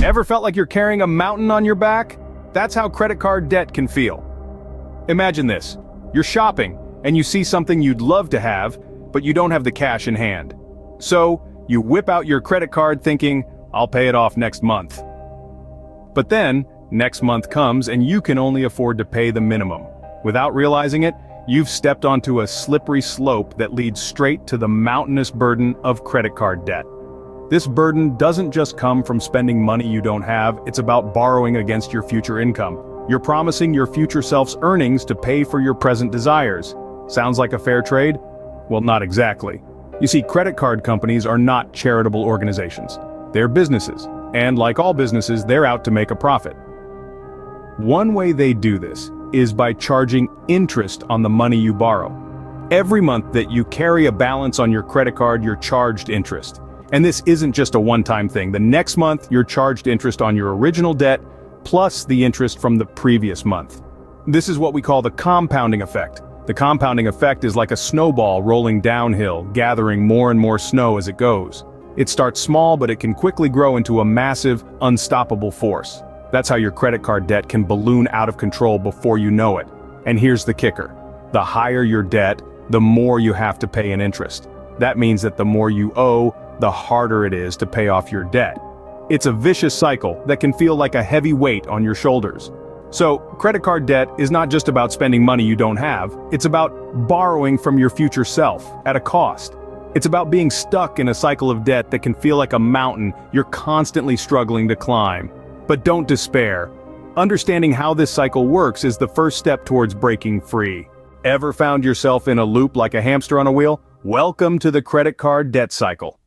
Ever felt like you're carrying a mountain on your back? That's how credit card debt can feel. Imagine this. You're shopping, and you see something you'd love to have, but you don't have the cash in hand. So, you whip out your credit card thinking, I'll pay it off next month. But then, next month comes and you can only afford to pay the minimum. Without realizing it, you've stepped onto a slippery slope that leads straight to the mountainous burden of credit card debt. This burden doesn't just come from spending money you don't have, it's about borrowing against your future income. You're promising your future self's earnings to pay for your present desires. Sounds like a fair trade? Well, not exactly. You see, credit card companies are not charitable organizations. They're businesses, and like all businesses, they're out to make a profit. One way they do this is by charging interest on the money you borrow. Every month that you carry a balance on your credit card, you're charged interest. And this isn't just a one-time thing. The next month, you're charged interest on your original debt, plus the interest from the previous month. This is what we call the compounding effect. The compounding effect is like a snowball rolling downhill, gathering more and more snow as it goes. It starts small, but it can quickly grow into a massive, unstoppable force. That's how your credit card debt can balloon out of control before you know it. And here's the kicker. The higher your debt, the more you have to pay in interest. That means that the more you owe, the harder it is to pay off your debt. It's a vicious cycle that can feel like a heavy weight on your shoulders. So, credit card debt is not just about spending money you don't have, it's about borrowing from your future self at a cost. It's about being stuck in a cycle of debt that can feel like a mountain you're constantly struggling to climb. But don't despair. Understanding how this cycle works is the first step towards breaking free. Ever found yourself in a loop like a hamster on a wheel? Welcome to the credit card debt cycle.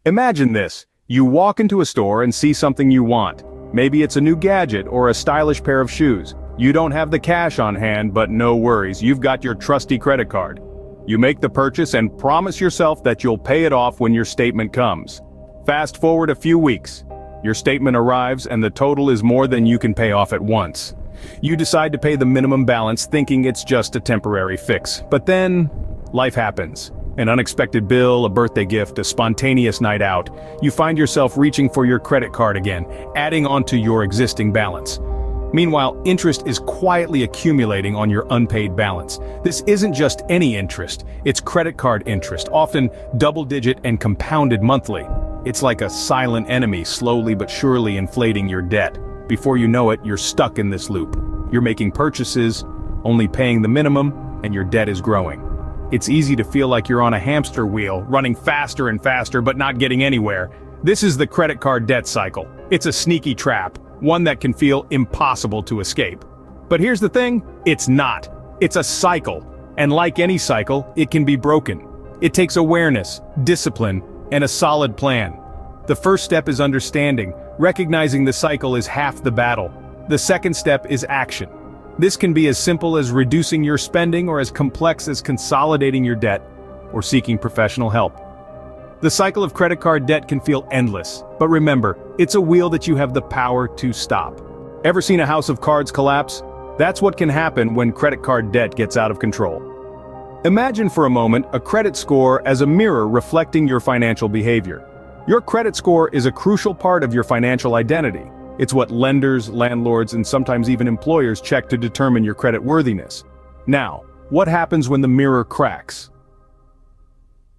Imagine this. You walk into a store and see something you want. Maybe it's a new gadget or a stylish pair of shoes. You don't have the cash on hand, but no worries, you've got your trusty credit card. You make the purchase and promise yourself that you'll pay it off when your statement comes. Fast forward a few weeks. Your statement arrives and the total is more than you can pay off at once. You decide to pay the minimum balance thinking it's just a temporary fix. But then, life happens. An unexpected bill, a birthday gift, a spontaneous night out. You find yourself reaching for your credit card again, adding onto your existing balance. Meanwhile, interest is quietly accumulating on your unpaid balance. This isn't just any interest, it's credit card interest, often double-digit and compounded monthly. It's like a silent enemy slowly but surely inflating your debt. Before you know it, you're stuck in this loop. You're making purchases, only paying the minimum, and your debt is growing. It's easy to feel like you're on a hamster wheel, running faster and faster but not getting anywhere. This is the credit card debt cycle. It's a sneaky trap, one that can feel impossible to escape. But here's the thing, it's not. It's a cycle. And like any cycle, it can be broken. It takes awareness, discipline, and a solid plan. The first step is understanding. Recognizing the cycle is half the battle. The second step is action. This can be as simple as reducing your spending or as complex as consolidating your debt or seeking professional help. The cycle of credit card debt can feel endless, but remember, it's a wheel that you have the power to stop. Ever seen a house of cards collapse? That's what can happen when credit card debt gets out of control. Imagine for a moment a credit score as a mirror reflecting your financial behavior. Your credit score is a crucial part of your financial identity. It's what lenders, landlords, and sometimes even employers check to determine your credit worthiness. Now, what happens when the mirror cracks?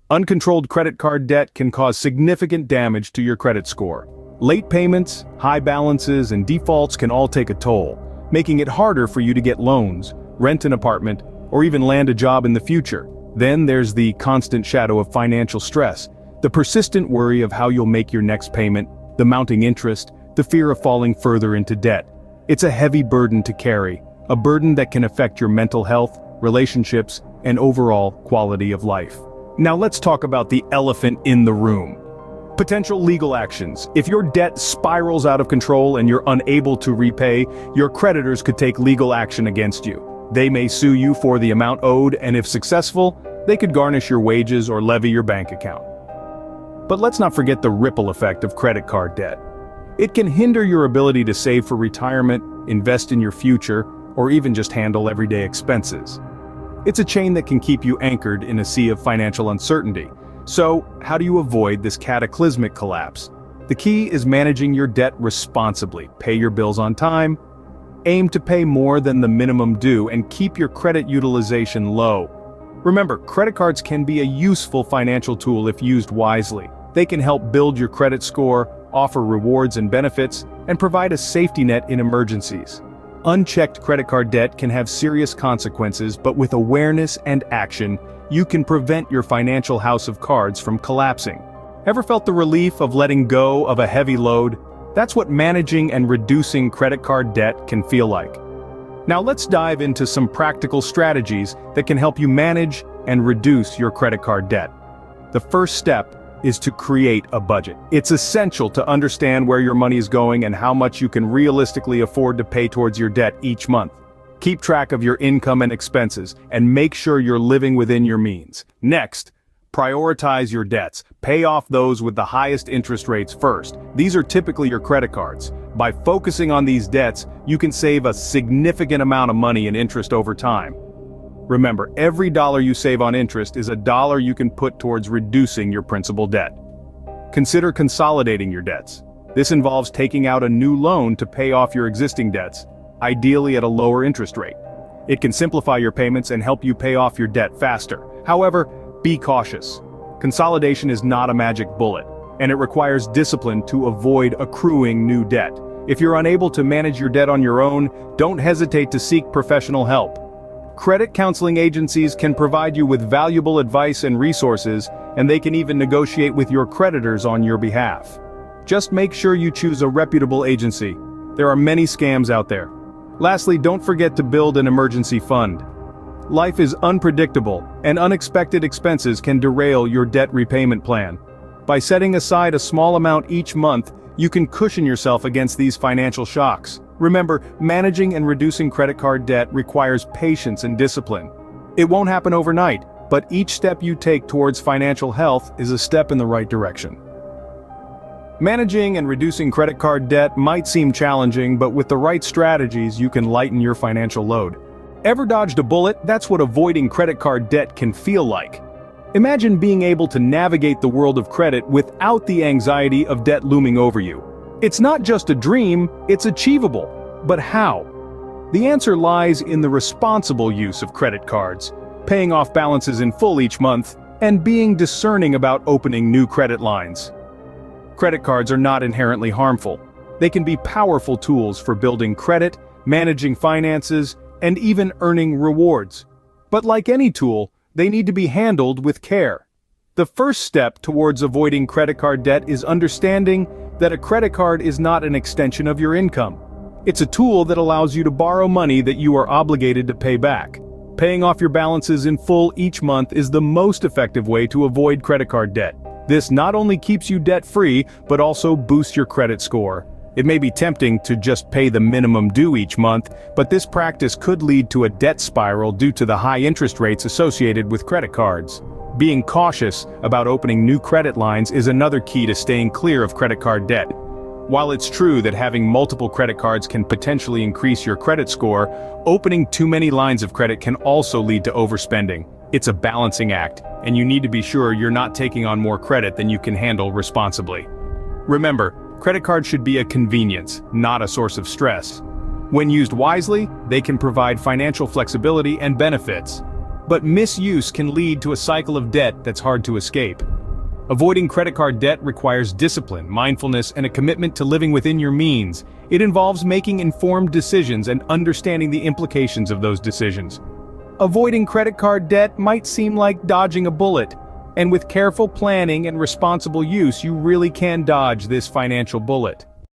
Uncontrolled credit card debt can cause significant damage to your credit score. Late payments, high balances, and defaults can all take a toll, making it harder for you to get loans, rent an apartment, or even land a job in the future. Then there's the constant shadow of financial stress, the persistent worry of how you'll make your next payment, the mounting interest, the fear of falling further into debt. It's a heavy burden to carry, a burden that can affect your mental health, relationships, and overall quality of life. Now let's talk about the elephant in the room. Potential legal actions. If your debt spirals out of control and you're unable to repay, your creditors could take legal action against you. They may sue you for the amount owed, and if successful, they could garnish your wages or levy your bank account. But let's not forget the ripple effect of credit card debt. It can hinder your ability to save for retirement, invest in your future, or even just handle everyday expenses. It's a chain that can keep you anchored in a sea of financial uncertainty. So, how do you avoid this cataclysmic collapse? The key is managing your debt responsibly. Pay your bills on time, aim to pay more than the minimum due, and keep your credit utilization low. Remember, credit cards can be a useful financial tool if used wisely. They can help build your credit score, offer rewards and benefits, and provide a safety net in emergencies. Unchecked credit card debt can have serious consequences, but with awareness and action, you can prevent your financial house of cards from collapsing. Ever felt the relief of letting go of a heavy load? That's what managing and reducing credit card debt can feel like. Now let's dive into some practical strategies that can help you manage and reduce your credit card debt. The first step is to create a budget. It's essential to understand where your money is going and how much you can realistically afford to pay towards your debt each month. Keep track of your income and expenses, and make sure you're living within your means. Next, prioritize your debts. Pay off those with the highest interest rates first. These are typically your credit cards. By focusing on these debts, you can save a significant amount of money in interest over time. Remember, every dollar you save on interest is a dollar you can put towards reducing your principal debt. Consider consolidating your debts. This involves taking out a new loan to pay off your existing debts, ideally at a lower interest rate. It can simplify your payments and help you pay off your debt faster. However, be cautious. Consolidation is not a magic bullet, and it requires discipline to avoid accruing new debt. If you're unable to manage your debt on your own, don't hesitate to seek professional help. Credit counseling agencies can provide you with valuable advice and resources, and they can even negotiate with your creditors on your behalf. Just make sure you choose a reputable agency. There are many scams out there. Lastly, don't forget to build an emergency fund. Life is unpredictable, and unexpected expenses can derail your debt repayment plan. By setting aside a small amount each month, you can cushion yourself against these financial shocks. Remember, managing and reducing credit card debt requires patience and discipline. It won't happen overnight, but each step you take towards financial health is a step in the right direction. Managing and reducing credit card debt might seem challenging, but with the right strategies, you can lighten your financial load. Ever dodged a bullet? That's what avoiding credit card debt can feel like. Imagine being able to navigate the world of credit without the anxiety of debt looming over you. It's not just a dream, it's achievable. But how? The answer lies in the responsible use of credit cards, paying off balances in full each month, and being discerning about opening new credit lines. Credit cards are not inherently harmful. They can be powerful tools for building credit, managing finances, and even earning rewards. But like any tool, they need to be handled with care. The first step towards avoiding credit card debt is understanding that a credit card is not an extension of your income. It's a tool that allows you to borrow money that you are obligated to pay back. Paying off your balances in full each month is the most effective way to avoid credit card debt. This not only keeps you debt-free, but also boosts your credit score. It may be tempting to just pay the minimum due each month, but this practice could lead to a debt spiral due to the high interest rates associated with credit cards. Being cautious about opening new credit lines is another key to staying clear of credit card debt. While it's true that having multiple credit cards can potentially increase your credit score, opening too many lines of credit can also lead to overspending. It's a balancing act, and you need to be sure you're not taking on more credit than you can handle responsibly. Remember, credit cards should be a convenience, not a source of stress. When used wisely, they can provide financial flexibility and benefits. But misuse can lead to a cycle of debt that's hard to escape. Avoiding credit card debt requires discipline, mindfulness, and a commitment to living within your means. It involves making informed decisions and understanding the implications of those decisions. Avoiding credit card debt might seem like dodging a bullet, and with careful planning and responsible use, you really can dodge this financial bullet.